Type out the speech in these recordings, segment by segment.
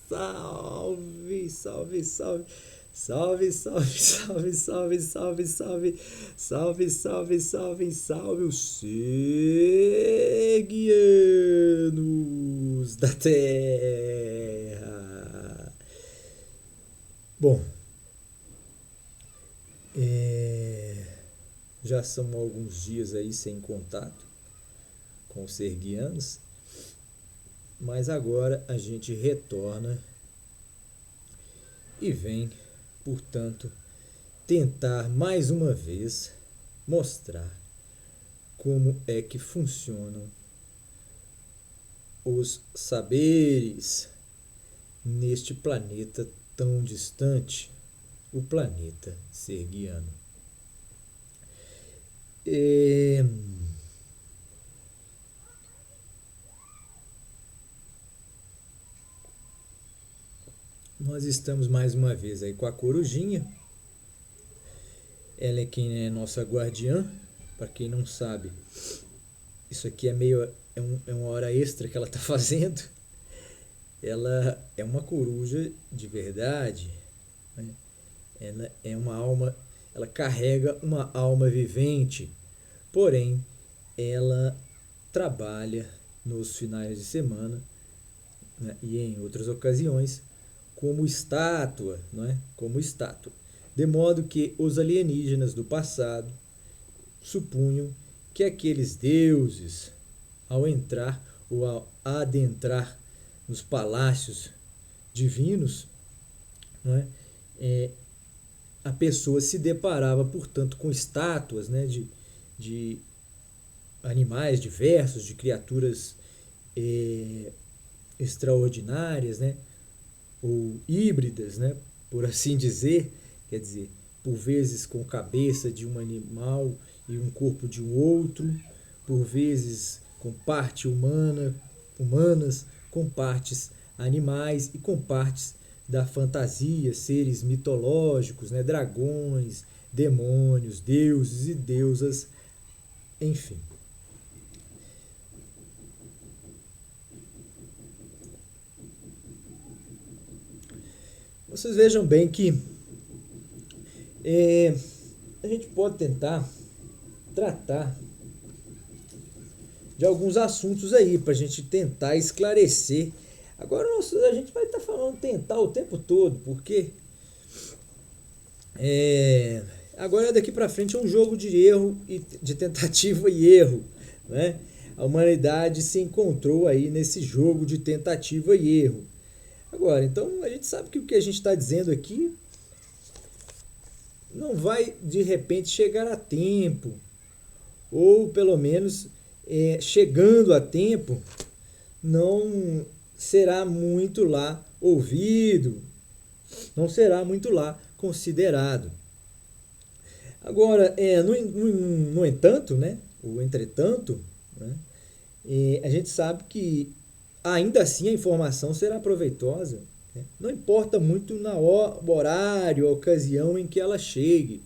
Salve, salve, salve, salve. Salve, salve, salve, salve, salve, salve, salve, salve, salve, salve os seguianos da Terra. Bom, já são alguns dias aí sem contato com os serguianos, mas agora a gente retorna e vem, portanto, tentar mais uma vez mostrar como é que funcionam os saberes neste planeta tão distante, o planeta serguiano. Nós estamos mais uma vez aí com a corujinha. Ela é quem é nossa guardiã. Para quem não sabe, isso aqui é uma hora extra que ela está fazendo. Ela é uma coruja de verdade, né? Ela é uma alma, ela carrega uma alma vivente, porém ela trabalha nos finais de semana, né, e em outras ocasiões como estátua, não é? Como estátua. De modo que os alienígenas do passado supunham que aqueles deuses, ao entrar ou ao adentrar nos palácios divinos, não é? A pessoa se deparava, portanto, com estátuas, né, de animais diversos, de criaturas extraordinárias, né, ou híbridas, né, por assim dizer, quer dizer, por vezes com cabeça de um animal e um corpo de um outro, por vezes com parte humanas, com partes animais e com partes da fantasia, seres mitológicos, né, dragões, demônios, deuses e deusas, enfim. Vocês vejam bem que a gente pode tentar tratar de alguns assuntos aí para a gente tentar esclarecer. Agora a gente vai estar falando tentar o tempo todo, porque agora daqui para frente é um jogo de erro e de tentativa e erro, né? A humanidade se encontrou aí nesse jogo de tentativa e erro. Agora, então a gente sabe que o que a gente está dizendo aqui não vai de repente chegar a tempo, ou pelo menos chegando a tempo, não será muito lá ouvido, não será muito lá considerado. Agora, no entanto, né, ou entretanto, né, a gente sabe que ainda assim a informação será proveitosa, né? Não importa muito o horário, a ocasião em que ela chegue,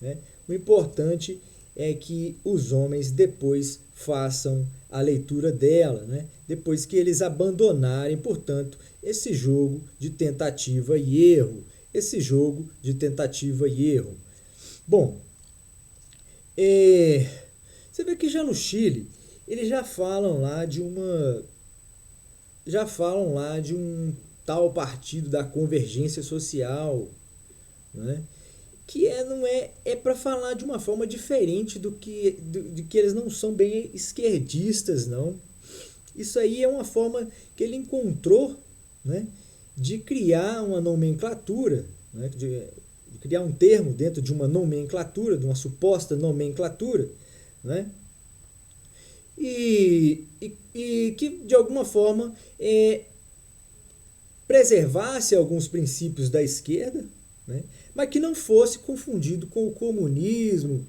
né? O importante é que os homens depois façam a leitura dela, né? Depois que eles abandonarem, portanto, esse jogo de tentativa e erro. Esse jogo de tentativa e erro. Bom, você vê que já no Chile, eles já falam lá de um tal partido da convergência social, né? Que não é para falar de uma forma diferente de que eles não são bem esquerdistas, não. Isso aí é uma forma que ele encontrou, né, de criar uma nomenclatura, né, de criar um termo dentro de uma nomenclatura, de uma suposta nomenclatura, né, e que de alguma forma preservasse alguns princípios da esquerda, né, mas que não fosse confundido com o comunismo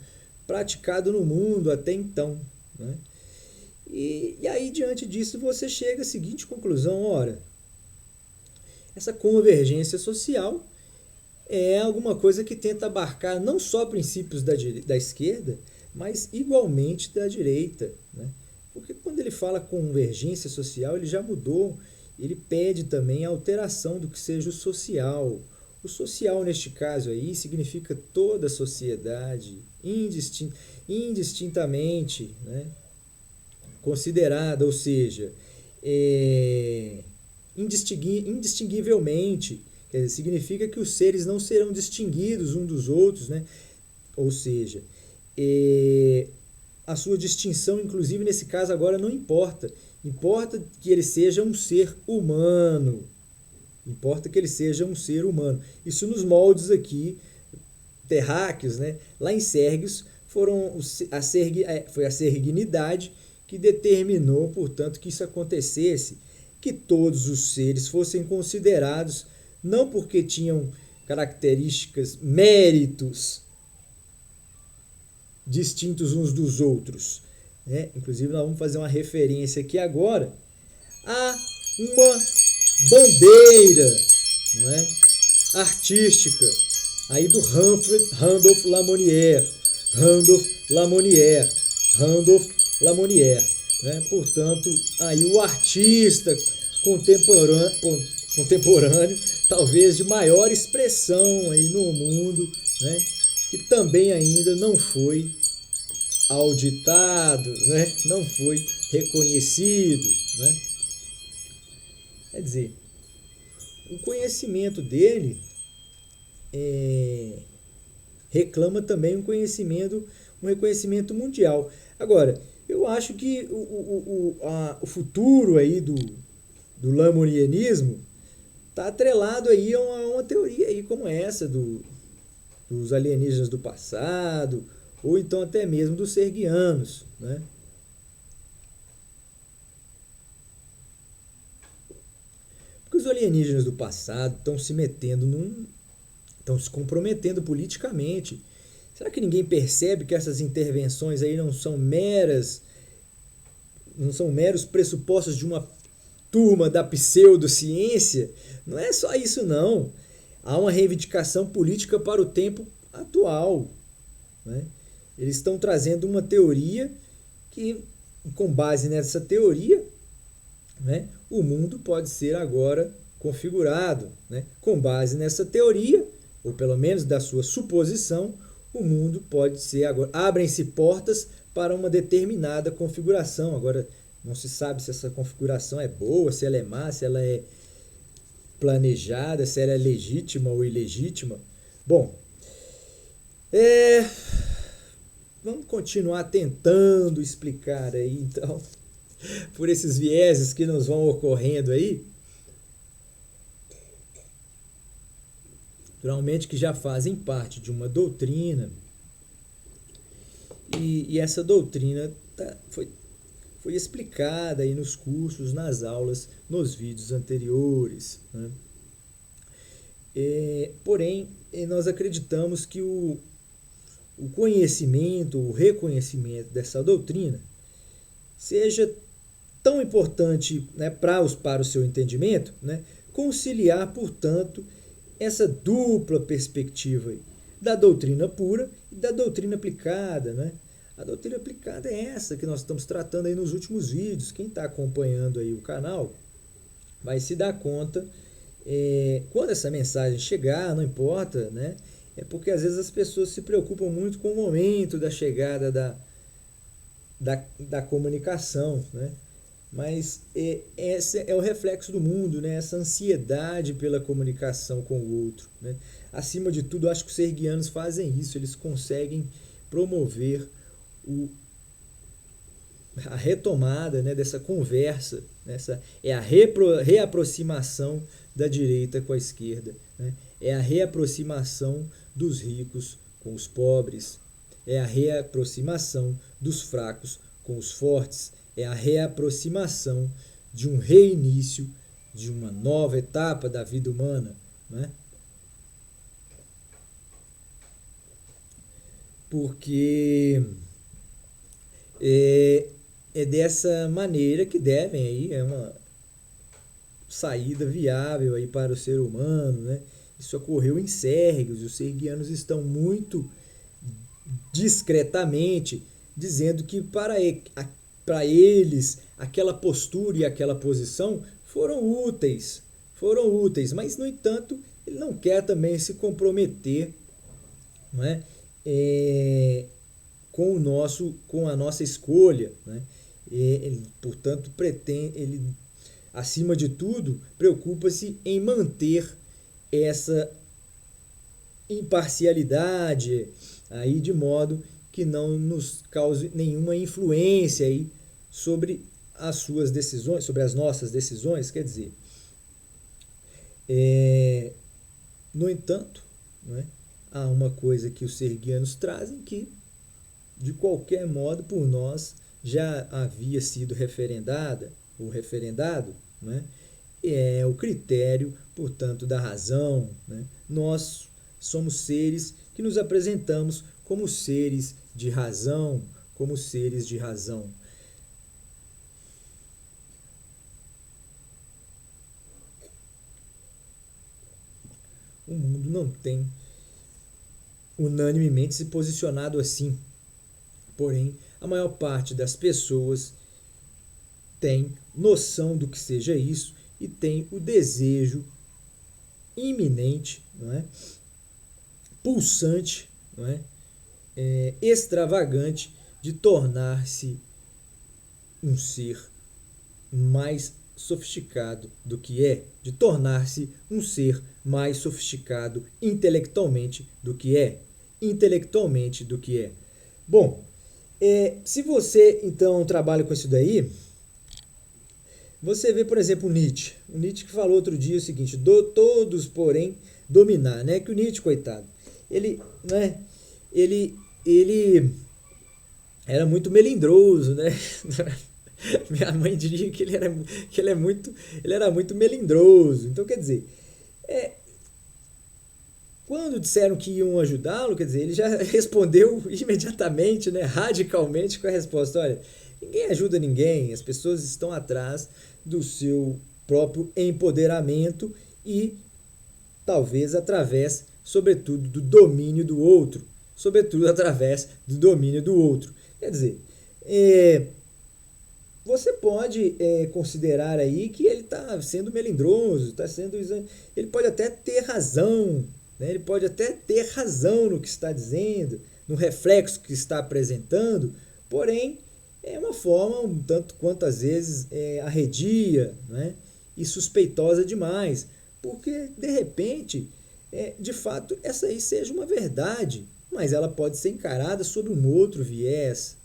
praticado no mundo até então, né? E aí, diante disso, você chega à seguinte conclusão: ora, essa convergência social é alguma coisa que tenta abarcar não só princípios da esquerda, mas igualmente da direita, né? Porque quando ele fala convergência social, ele já mudou, ele pede também a alteração do que seja o social. O social, neste caso aí, significa toda a sociedade, indistintamente, né, considerada, ou seja, indistinguivelmente. Quer dizer, significa que os seres não serão distinguidos uns dos outros, né? Ou seja, a sua distinção, inclusive nesse caso agora, não importa. Importa que ele seja um ser humano. Importa que ele seja um ser humano. Isso nos moldes aqui terráqueos, né? Lá em Sérgios foi a serguinidade que determinou, portanto, que isso acontecesse, que todos os seres fossem considerados não porque tinham características, méritos distintos uns dos outros, né? Inclusive nós vamos fazer uma referência aqui agora a uma bandeira, não é, artística aí do Randolph Lamonier, né? Portanto, aí o artista contemporâneo, talvez de maior expressão aí no mundo, né? Que também ainda não foi auditado, né? Não foi reconhecido, né? Quer dizer, o conhecimento dele reclama também um reconhecimento mundial. Agora, eu acho que o futuro aí do lamonianismo está atrelado aí a uma teoria aí como essa dos alienígenas do passado, ou então até mesmo dos serguianos, né? Porque os alienígenas do passado estão estão se comprometendo politicamente. Será que ninguém percebe que essas intervenções aí não são meros pressupostos de uma turma da pseudociência? Não é só isso não. Há uma reivindicação política para o tempo atual, né? Eles estão trazendo uma teoria que, com base nessa teoria, né, o mundo pode ser agora configurado, né? Com base nessa teoria, ou pelo menos da sua suposição, o mundo pode ser agora. Abrem-se portas para uma determinada configuração. Agora, não se sabe se essa configuração é boa, se ela é má, se ela é planejada, se ela é legítima ou ilegítima. Bom, vamos continuar tentando explicar aí, então, por esses vieses que nos vão ocorrendo aí, naturalmente que já fazem parte de uma doutrina, e essa doutrina foi explicada aí nos cursos, nas aulas, nos vídeos anteriores, né? Porém, nós acreditamos que o conhecimento, o reconhecimento dessa doutrina seja tão importante, né, para o seu entendimento, né, conciliar, portanto, essa dupla perspectiva aí, da doutrina pura e da doutrina aplicada, né? A doutrina aplicada é essa que nós estamos tratando aí nos últimos vídeos. Quem está acompanhando aí o canal vai se dar conta, quando essa mensagem chegar, não importa, né? É porque às vezes as pessoas se preocupam muito com o momento da chegada da comunicação, né? Mas esse é o reflexo do mundo, né? Essa ansiedade pela comunicação com o outro, né? Acima de tudo, acho que os serguianos fazem isso, eles conseguem promover a retomada, né, dessa conversa, a reaproximação da direita com a esquerda, né? É a reaproximação dos ricos com os pobres, é a reaproximação dos fracos com os fortes, é a reaproximação de um reinício, de uma nova etapa da vida humana, né? Porque é dessa maneira que devem aí, é uma saída viável aí para o ser humano, né? Isso ocorreu em Sérgios, os serguianos estão muito discretamente, dizendo que para eles aquela postura e aquela posição foram úteis, mas no entanto ele não quer também se comprometer, não é? Com a nossa escolha, né? Ele, portanto, ele acima de tudo preocupa-se em manter essa imparcialidade aí de modo que não nos cause nenhuma influência aí sobre as suas decisões, sobre as nossas decisões, quer dizer, no entanto, né, há uma coisa que os serguianos trazem que, de qualquer modo, por nós já havia sido referendada ou referendado, né, é o critério, portanto, da razão. Né? Nós somos seres que nos apresentamos como seres de razão, como seres de razão. O mundo não tem unanimemente se posicionado assim. Porém, a maior parte das pessoas tem noção do que seja isso e tem o desejo iminente, não é? Pulsante, não é? Extravagante de tornar-se um ser mais sofisticado do que é, de tornar-se um ser mais sofisticado intelectualmente do que é. Intelectualmente do que é. Bom, se você então trabalha com isso daí, você vê, por exemplo, Nietzsche. O Nietzsche que falou outro dia o seguinte: todos, porém, dominar, né? Que o Nietzsche, coitado, ele, né? Ele era muito melindroso, né? Minha mãe diria que ele era muito melindroso. Então, quer dizer, quando disseram que iam ajudá-lo, quer dizer, ele já respondeu imediatamente, né, radicalmente com a resposta: olha, ninguém ajuda ninguém, as pessoas estão atrás do seu próprio empoderamento e talvez através, sobretudo, do domínio do outro. Sobretudo através do domínio do outro. Quer dizer, você pode considerar aí que ele está sendo melindroso, ele pode até ter razão, né? Ele pode até ter razão no que está dizendo, no reflexo que está apresentando, porém é uma forma um tanto quanto às vezes arredia, né? E suspeitosa demais, porque de repente, de fato, essa aí seja uma verdade, mas ela pode ser encarada sob um outro viés.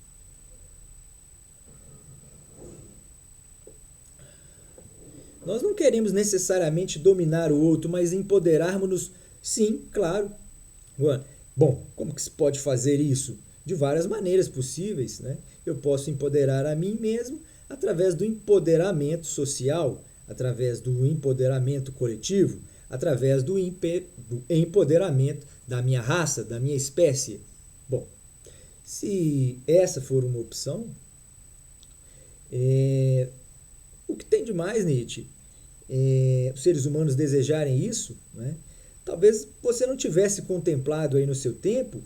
Nós não queremos necessariamente dominar o outro, mas empoderarmos-nos, sim, claro. Bom, como que se pode fazer isso? De várias maneiras possíveis, né? Eu posso empoderar a mim mesmo através do empoderamento social, através do empoderamento coletivo, através do empoderamento da minha raça, da minha espécie. Bom, se essa for uma opção, o que tem de mais, Nietzsche? Os seres humanos desejarem isso, né? Talvez você não tivesse contemplado aí no seu tempo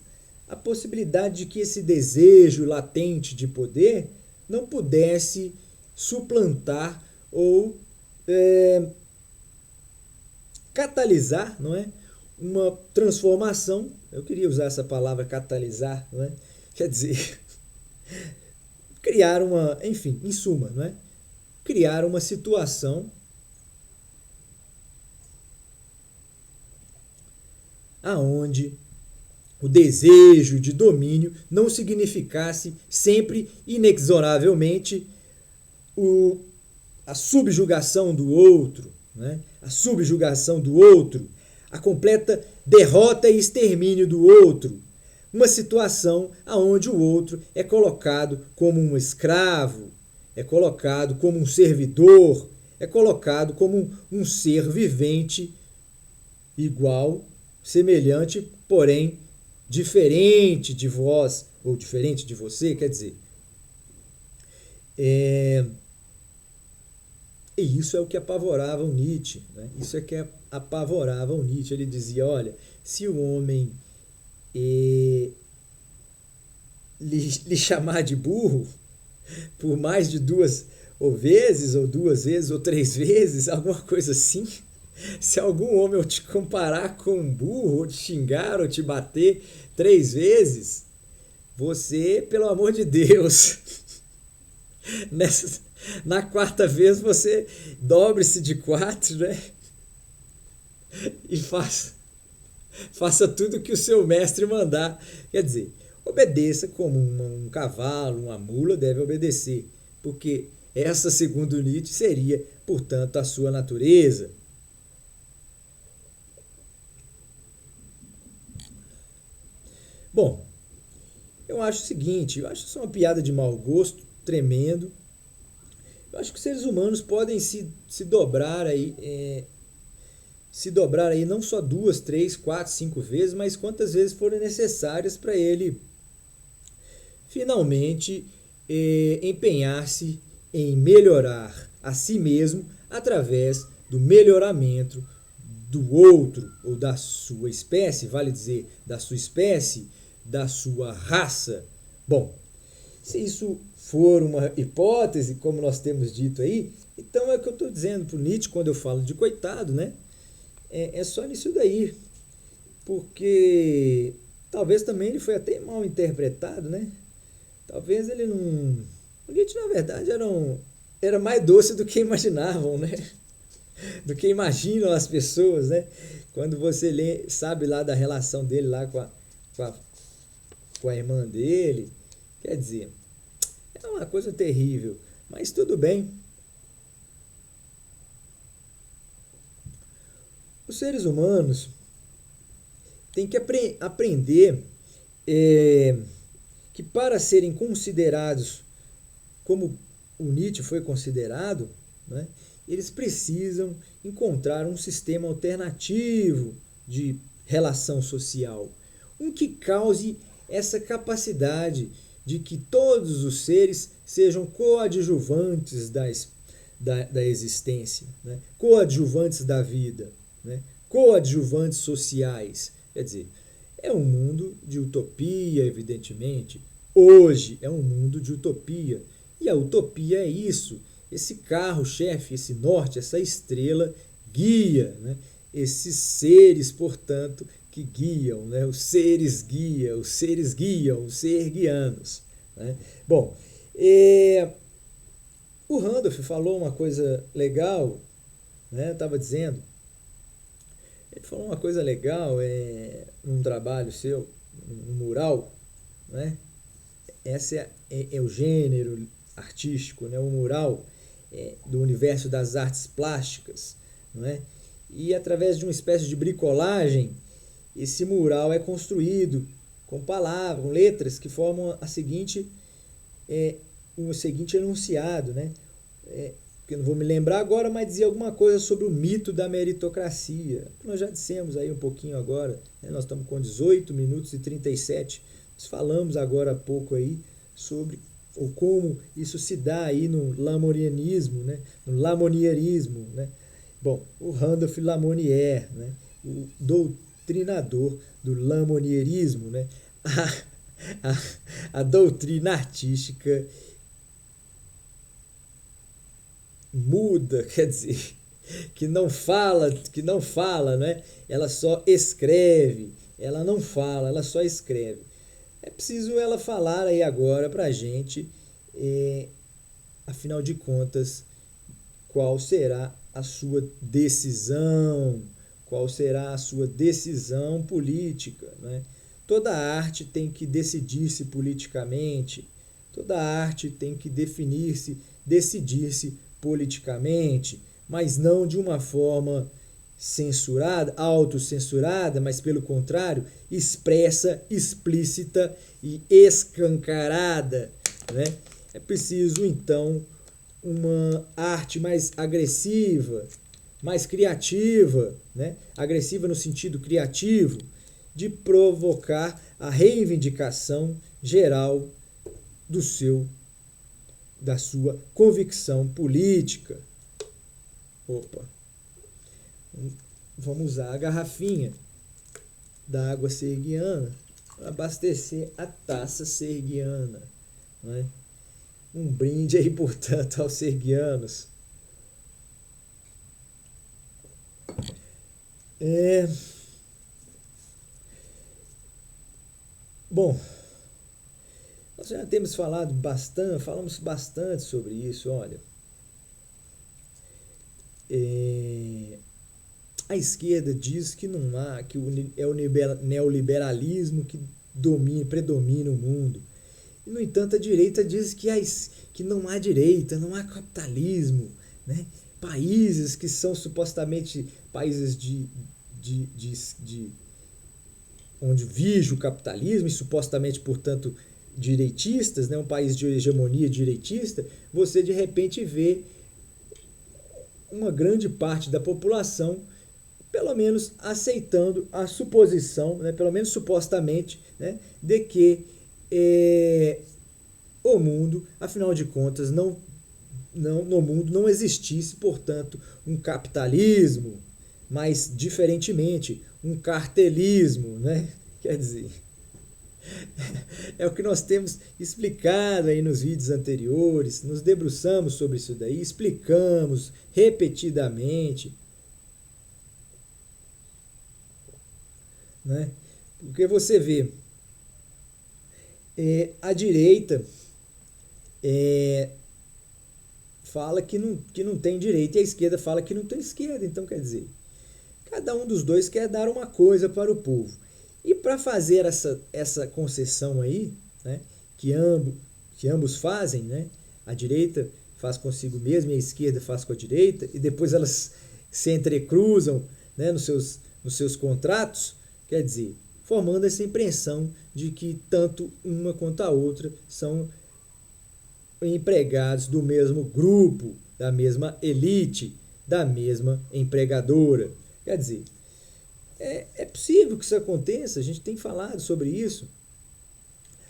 a possibilidade de que esse desejo latente de poder não pudesse suplantar ou catalisar, não é? Uma transformação. Eu queria usar essa palavra catalisar, não é? Quer dizer, criar uma, enfim, em suma, não é? Criar uma situação aonde o desejo de domínio não significasse sempre inexoravelmente a subjugação do outro, né? A subjugação do outro, a completa derrota e extermínio do outro. Uma situação aonde o outro é colocado como um escravo, é colocado como um servidor, é colocado como um ser vivente igual, semelhante, porém diferente de vós ou diferente de você, quer dizer. E isso é o que apavorava o Nietzsche, né? Isso é que apavorava o Nietzsche. Ele dizia: olha, se o homem lhe chamar de burro por mais de ou duas vezes, ou três vezes, alguma coisa assim. Se algum homem te comparar com um burro, ou te xingar, ou te bater três vezes, você, pelo amor de Deus, nessa, na quarta vez você dobre-se de quatro, né? E faça tudo que o seu mestre mandar. Quer dizer, obedeça como um cavalo, uma mula deve obedecer, porque essa, segundo Nietzsche, seria, portanto, a sua natureza. Bom, eu acho o seguinte, eu acho isso uma piada de mau gosto, tremendo. Eu acho que os seres humanos podem se dobrar aí, não só duas, três, quatro, cinco vezes, mas quantas vezes forem necessárias para ele finalmente empenhar-se em melhorar a si mesmo através do melhoramento do outro ou da sua espécie, vale dizer, da sua espécie, da sua raça. Bom, se isso for uma hipótese, como nós temos dito aí, então é o que eu estou dizendo para o Nietzsche quando eu falo de coitado, né? É só nisso daí, porque talvez também ele foi até mal interpretado, né? Talvez ele não... O Nietzsche, na verdade, era mais doce do que imaginavam, né? Do que imaginam as pessoas, né? Quando você sabe lá da relação dele lá com a, com a irmã dele, quer dizer, é uma coisa terrível, mas tudo bem. Os seres humanos têm que aprender que para serem considerados como o Nietzsche foi considerado, né, eles precisam encontrar um sistema alternativo de relação social, um que cause essa capacidade de que todos os seres sejam coadjuvantes da existência, né, coadjuvantes da vida, né, coadjuvantes sociais. Quer dizer, é um mundo de utopia, evidentemente. Hoje é um mundo de utopia. E a utopia é isso. Esse carro-chefe, esse norte, essa estrela guia, né? Esses seres, portanto, que guiam, né? Os seres guiam, os ser guianos. Né? Bom, o Randolph falou uma coisa legal, né? Eu estava dizendo, ele falou uma coisa legal num trabalho seu, num mural, né? Esse é o gênero artístico, né? O mural do universo das artes plásticas, não é? E através de uma espécie de bricolagem, esse mural é construído com palavras, com letras que formam o seguinte enunciado, né? Que eu não vou me lembrar agora, mas dizia alguma coisa sobre o mito da meritocracia. Nós já dissemos aí um pouquinho agora, né? Nós estamos com 18 minutos e 37. Nós falamos agora há pouco aí sobre ou como isso se dá aí no lamonianismo, né? No lamonierismo, né? Bom, o Randolph Lamonier, né? O doutrinador do lamonierismo, né? A doutrina artística muda, quer dizer, que não fala, né? Ela só escreve, ela não fala, ela só escreve. É preciso ela falar aí agora para a gente, afinal de contas, qual será a sua decisão, qual será a sua decisão política, né? Toda arte tem que decidir-se politicamente, toda arte tem que decidir-se politicamente, mas não de uma forma censurada, autocensurada, mas pelo contrário, expressa, explícita e escancarada, né? É preciso então uma arte mais agressiva, mais criativa, né? Agressiva no sentido criativo, de provocar a reivindicação geral da sua convicção política. Opa. Vamos usar a garrafinha da água serguiana. abastecer a taça serguiana, não é? Um brinde aí, portanto, aos serguianos. Bom, nós já temos falamos bastante sobre isso, olha. A esquerda diz que não há, que é o neoliberalismo que predomina o mundo. E, no entanto, a direita diz que não há direita, não há capitalismo, né? Países que são supostamente países de onde vige o capitalismo e supostamente, portanto, direitistas, né? Um país de hegemonia direitista, você de repente vê uma grande parte da população pelo menos aceitando a suposição, né, pelo menos supostamente, né, de que o mundo, afinal de contas, no mundo não existisse, portanto, um capitalismo, mas, diferentemente, um cartelismo, né? Quer dizer, é o que nós temos explicado aí nos vídeos anteriores, nos debruçamos sobre isso daí, explicamos repetidamente, né? Porque você vê, a direita fala que não tem direita e a esquerda fala que não tem esquerda. Então, quer dizer, cada um dos dois quer dar uma coisa para o povo. E para fazer essa concessão aí, né, que ambos fazem, né, a direita faz consigo mesma e a esquerda faz com a direita, e depois elas se entrecruzam, né, nos seus contratos, quer dizer, formando essa impressão de que tanto uma quanto a outra são empregados do mesmo grupo, da mesma elite, da mesma empregadora. Quer dizer, é possível que isso aconteça, a gente tem falado sobre isso.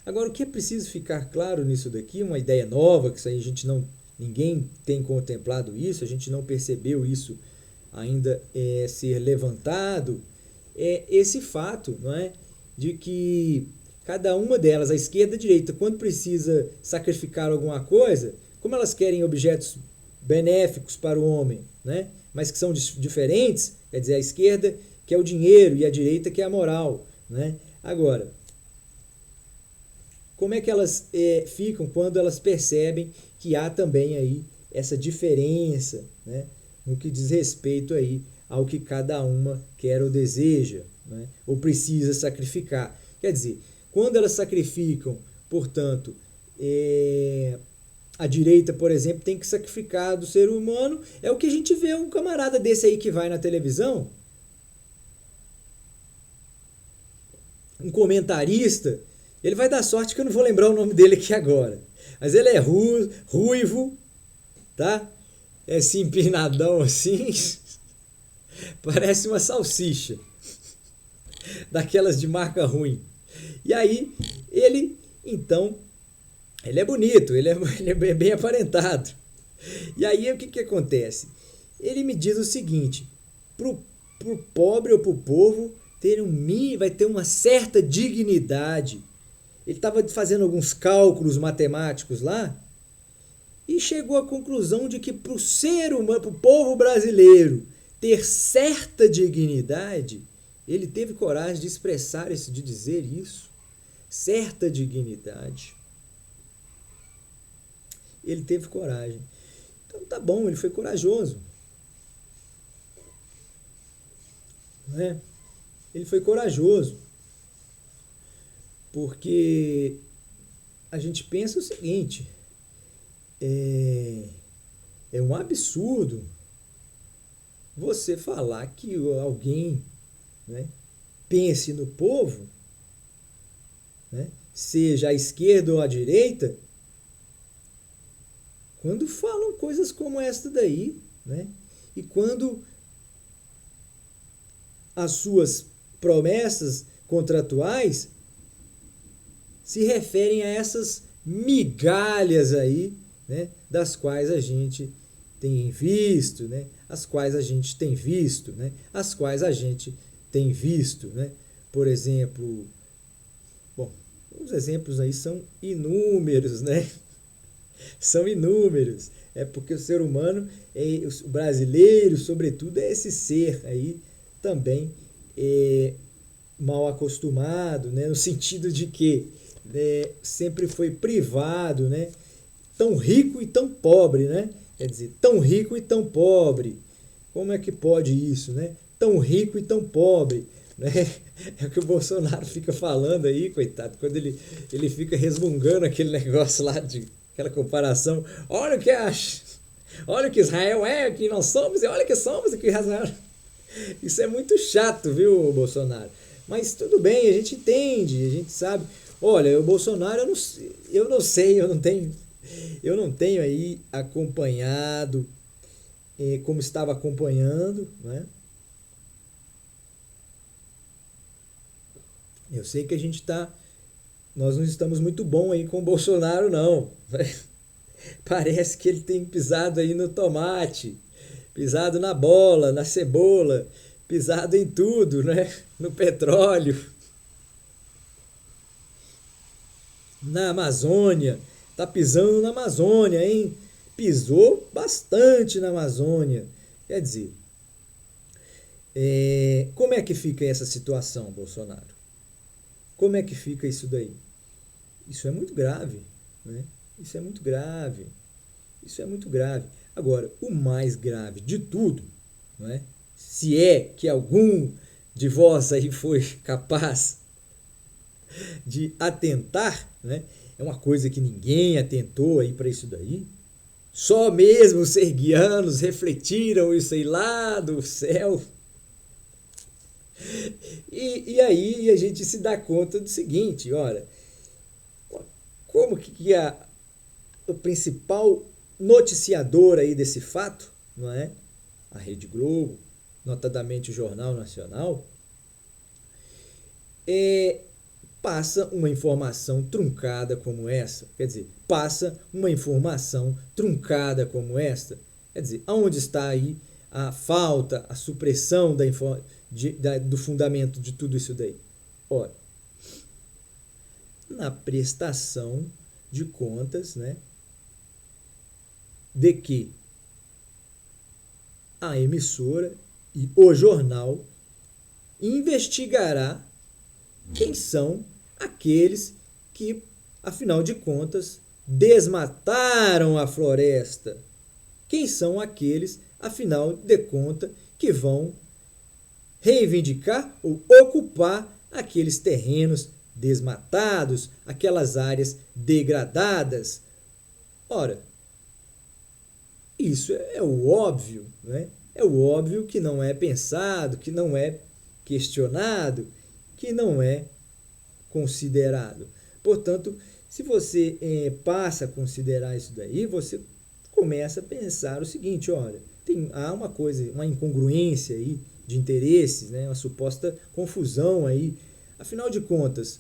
Agora, o que é preciso ficar claro nisso daqui, uma ideia nova, que isso aí ninguém tem contemplado isso, a gente não percebeu isso ainda ser levantado, é esse fato, não é, de que cada uma delas, a esquerda e a direita, quando precisa sacrificar alguma coisa, como elas querem objetos benéficos para o homem, né, mas que são diferentes, quer dizer, a esquerda quer o dinheiro e a direita quer a moral, né? Agora, como é que elas ficam quando elas percebem que há também aí essa diferença, né, no que diz respeito aí ao que cada uma quer ou deseja, né, ou precisa sacrificar? Quer dizer, quando elas sacrificam, portanto, a direita, por exemplo, tem que sacrificar do ser humano, é o que a gente vê um camarada desse aí que vai na televisão, um comentarista, ele vai dar sorte que eu não vou lembrar o nome dele aqui agora, mas ele é ruivo, tá? É assim, empinadão assim, parece uma salsicha, daquelas de marca ruim. E aí, então, ele é bonito, ele é bem aparentado. E aí, o que acontece? Ele me diz o seguinte, pro pobre ou pro povo, vai ter uma certa dignidade. Ele estava fazendo alguns cálculos matemáticos lá e chegou à conclusão de que para o ser humano, para o povo brasileiro ter certa dignidade, ele teve coragem de expressar isso, de dizer isso, certa dignidade. Ele teve coragem. Então tá bom, ele foi corajoso. Não é? Ele foi corajoso. Porque a gente pensa o seguinte, é um absurdo você falar que alguém, né, pense no povo, né, seja à esquerda ou à direita, quando falam coisas como esta daí, né, e quando as suas promessas contratuais se referem a essas migalhas aí, né, das quais a gente tem visto, né, as quais a gente tem visto, né, as quais a gente tem visto, né, por exemplo, Os exemplos aí são inúmeros, né? São inúmeros. É porque o ser humano, o brasileiro, sobretudo, é esse ser aí também mal acostumado, né? No sentido de que sempre foi privado, né? Tão rico e tão pobre, né? Quer dizer, tão rico e tão pobre. Como é que pode isso, né? Tão rico e tão pobre, né? É o que o Bolsonaro fica falando aí, coitado, quando ele fica resmungando aquele negócio lá de aquela comparação. Olha o que acha, olha o que Israel é, que nós somos, e olha que somos, e que Israel. Isso é muito chato, viu, Bolsonaro? Mas tudo bem, a gente entende, a gente sabe. Olha, o Bolsonaro, eu não sei, eu não tenho aí acompanhado como estava acompanhando, né? Eu sei que nós não estamos muito bom aí com o Bolsonaro, não. Parece que ele tem pisado aí no tomate, pisado na bola, na cebola, pisado em tudo, né? No petróleo, na Amazônia. Tá pisando na Amazônia, hein? Pisou bastante na Amazônia. Quer dizer, como é que fica essa situação, Bolsonaro? Como é que fica isso daí? Isso é muito grave, né? Isso é muito grave. Isso é muito grave. Agora, o mais grave de tudo, não é? Se é que algum de vós aí foi capaz de atentar, né? É uma coisa que ninguém atentou aí para isso daí. Só mesmo os serguianos refletiram isso aí lá do céu. E aí a gente se dá conta do seguinte, olha, como que o principal noticiador aí desse fato, não é? A Rede Globo, notadamente o Jornal Nacional, passa uma informação truncada como essa. Quer dizer, passa uma informação truncada como esta. Quer dizer, aonde está aí a falta, a supressão do fundamento de tudo isso daí? Ora, na prestação de contas, né, de que a emissora e o jornal investigará quem são aqueles que, afinal de contas, desmataram a floresta. Quem são aqueles, afinal de contas, que vão reivindicar ou ocupar aqueles terrenos desmatados, aquelas áreas degradadas. Ora, isso é o óbvio, né? É o óbvio que não é pensado, que não é questionado, que não é considerado. Portanto, se você passa a considerar isso daí, você começa a pensar o seguinte, olha, há uma coisa, uma incongruência aí de interesses, né? Uma suposta confusão aí. Afinal de contas,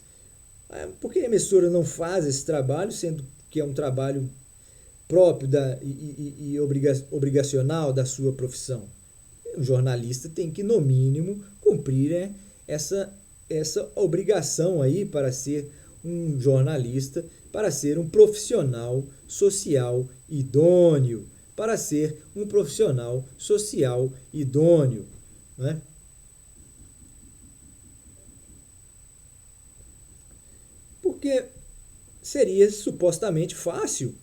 por que a emissora não faz esse trabalho, sendo que é um trabalho próprio e obrigacional da sua profissão? O jornalista tem que, no mínimo, cumprir essa obrigação aí para ser um jornalista, para ser um profissional social idôneo, para ser um profissional social idôneo, né? Porque seria supostamente fácil,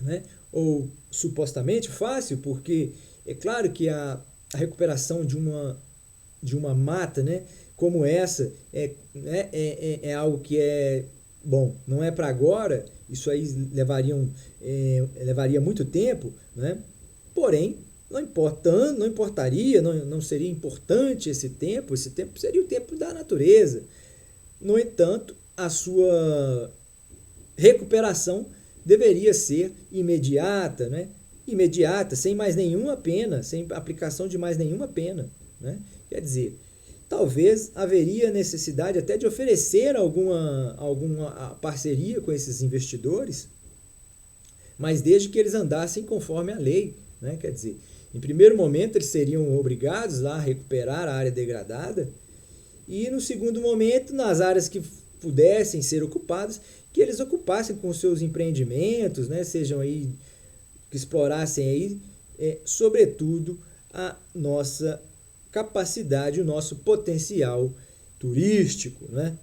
né? Ou supostamente fácil, porque é claro que a recuperação de uma mata, né, como essa é algo que bom, não é para agora, isso aí levaria muito tempo, né? Porém, não importaria, não seria importante esse tempo seria o tempo da natureza. No entanto, a sua recuperação deveria ser imediata, né? Imediata, sem mais nenhuma pena, sem aplicação de mais nenhuma pena, né? Quer dizer, talvez haveria necessidade até de oferecer alguma parceria com esses investidores, mas desde que eles andassem conforme a lei, né? Quer dizer, em primeiro momento eles seriam obrigados lá a recuperar a área degradada e no segundo momento, nas áreas que pudessem ser ocupadas, que eles ocupassem com seus empreendimentos, né, sejam aí, que explorassem aí, sobretudo, a nossa capacidade, o nosso potencial turístico, né?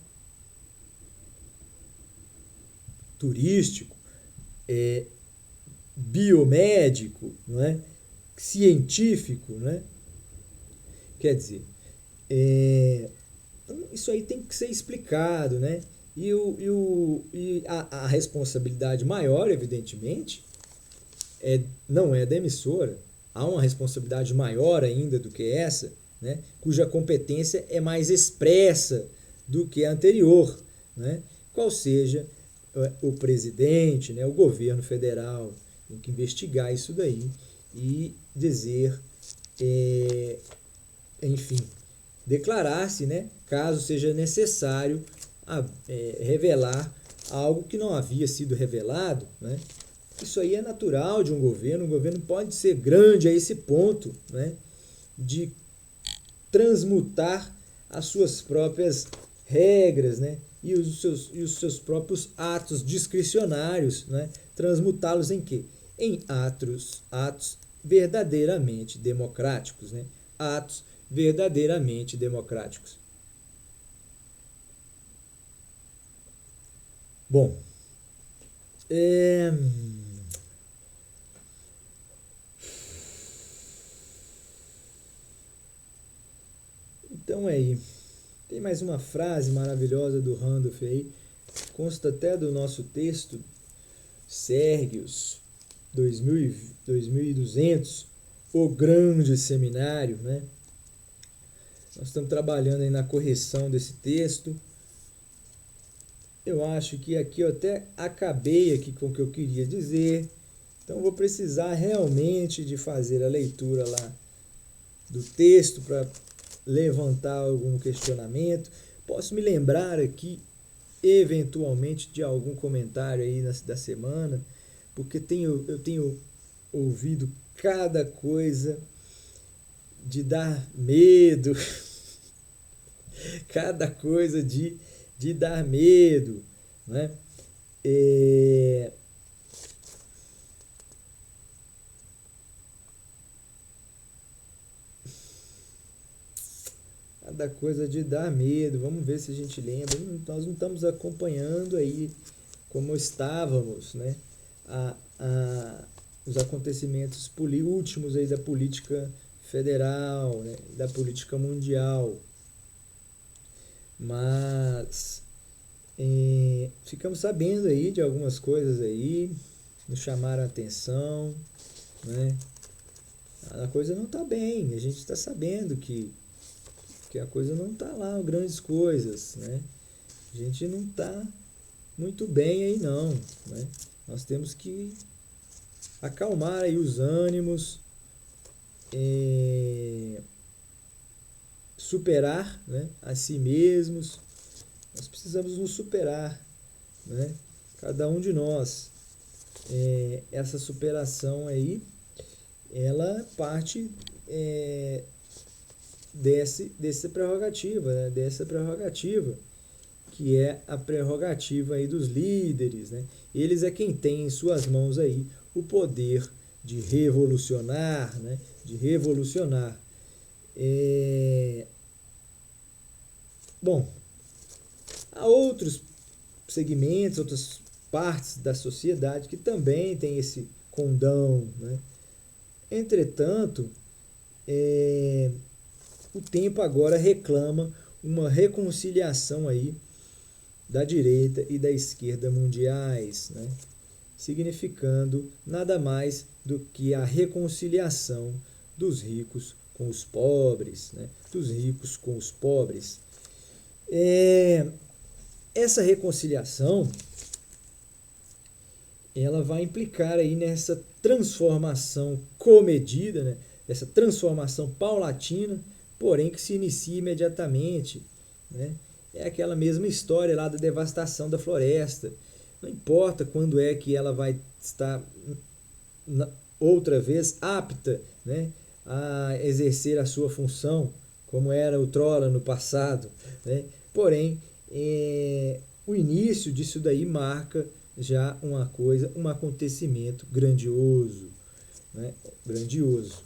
Turístico, biomédico, não é? Científico, né? Quer dizer, isso aí tem que ser explicado, né? E a responsabilidade maior, evidentemente, não é da emissora. Há uma responsabilidade maior ainda do que essa, né? Cuja competência é mais expressa do que a anterior, né? Qual seja o presidente, né? O governo federal tem que investigar isso daí e dizer, enfim, declarar-se, né? Caso seja necessário revelar algo que não havia sido revelado, né? Isso aí é natural de um governo pode ser grande a esse ponto, né, de transmutar as suas próprias regras, né, e os seus próprios atos discricionários, né, transmutá-los em quê? Em atos verdadeiramente democráticos, né, atos verdadeiramente democráticos. Bom, então aí, tem mais uma frase maravilhosa do Randolph aí, consta até do nosso texto, Sérgios 2200, o grande seminário, né? Nós estamos trabalhando aí na correção desse texto. Eu acho que aqui eu até acabei aqui com o que eu queria dizer, então vou precisar realmente de fazer a leitura lá do texto para levantar algum questionamento. Posso me lembrar aqui, eventualmente, de algum comentário aí da semana, porque eu tenho ouvido cada coisa de dar medo, cada coisa de dar medo, né? Cada coisa de dar medo. Vamos ver se a gente lembra. Nós não estamos acompanhando aí como estávamos, né? Os acontecimentos últimos aí da política federal, né? Da política mundial. Mas ficamos sabendo aí de algumas coisas aí, nos chamaram a atenção, né? A coisa não está bem, a gente está sabendo que a coisa não está lá, grandes coisas, né? A gente não está muito bem aí não, né? Nós temos que acalmar aí os ânimos, superar, né, a si mesmos. Nós precisamos nos superar, né? Cada um de nós. Essa superação aí, ela parte dessa prerrogativa, né? Dessa prerrogativa, que é a prerrogativa aí dos líderes, né? Eles é quem tem em suas mãos aí o poder de revolucionar, né? De revolucionar. Bom, há outros segmentos, outras partes da sociedade que também tem esse condão, né? Entretanto, o tempo agora reclama uma reconciliação aí da direita e da esquerda mundiais, né? Significando nada mais do que a reconciliação dos ricos com os pobres, né? Dos ricos com os pobres. Essa reconciliação, ela vai implicar aí nessa transformação comedida, né? Essa transformação paulatina, porém que se inicia imediatamente, né? É aquela mesma história lá da devastação da floresta. Não importa quando é que ela vai estar outra vez apta, né, a exercer a sua função, como era outrora no passado, né? Porém, O início disso daí marca já uma coisa, um acontecimento grandioso, né? Grandioso.